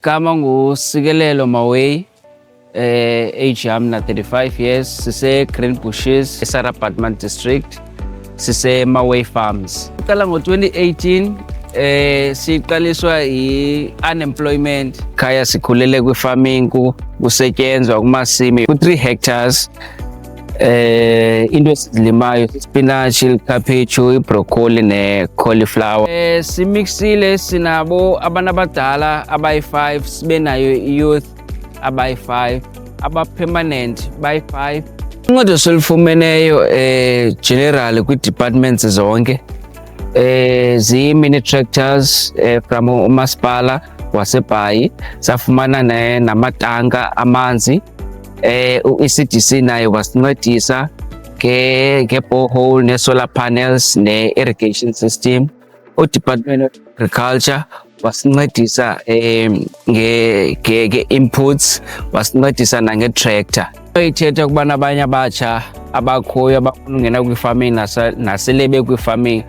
Kama nguSikelelo Mawey, age yami na 35 years, sise Greenbushes, eSarabhatman district, sise Mawey Farms. Qala ngo-2018 siqaliswa i-unemployment. Khaya sikhulele kwi-farming kusetshenzwa kumasimi ku-3 hectares. Into esizilimayo spinach, ikhaphetshu, ibroccoli ne-cauliflower. Simixile, sinabo abantu abadala abayi-5, sibe nayo i-youth abayi-5, aba-permanent bayi-5. Uncedo solifumeneyo general kwi-departments zonke ziyi-mini tractors from umasipala waseBhayi, safumana namatanka amanzi. U-ECDC naye wasincedisa nge-borehole, ne-solar panels, ne-irrigation system. U-Department of Agriculture wasincedisa nge-inputs, wasincedisa nange-tractor. Ithetha ukubana abanye abatsha abakhoyo abafuna ungena kwi-farming nasele bekwi-farming,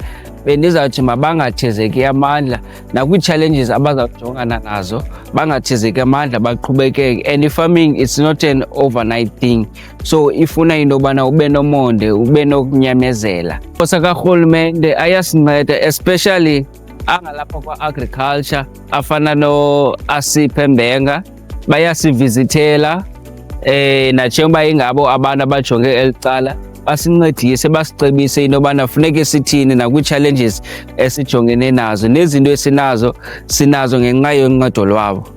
bendizawuthi mabangathezeki amandla nakwi-challenges abazawujongana nazo, bangathezeki amandla, baqhubekeke. And i-farming it's not an overnight thing, so ifuna into yobana ube nomonde, ube nokunyamezela. Karhulumente ayasinceda, especially angalapha kwa-agriculture afana no-Asipho Mbenga, bayasivizithela najengoba ingabo abantu abajonge eli cala, basincedise basicebise into yobana funeke sithini nakwi-challenges esijongene nazo, nezinto esinazo ngenxa yoncedo lwabo.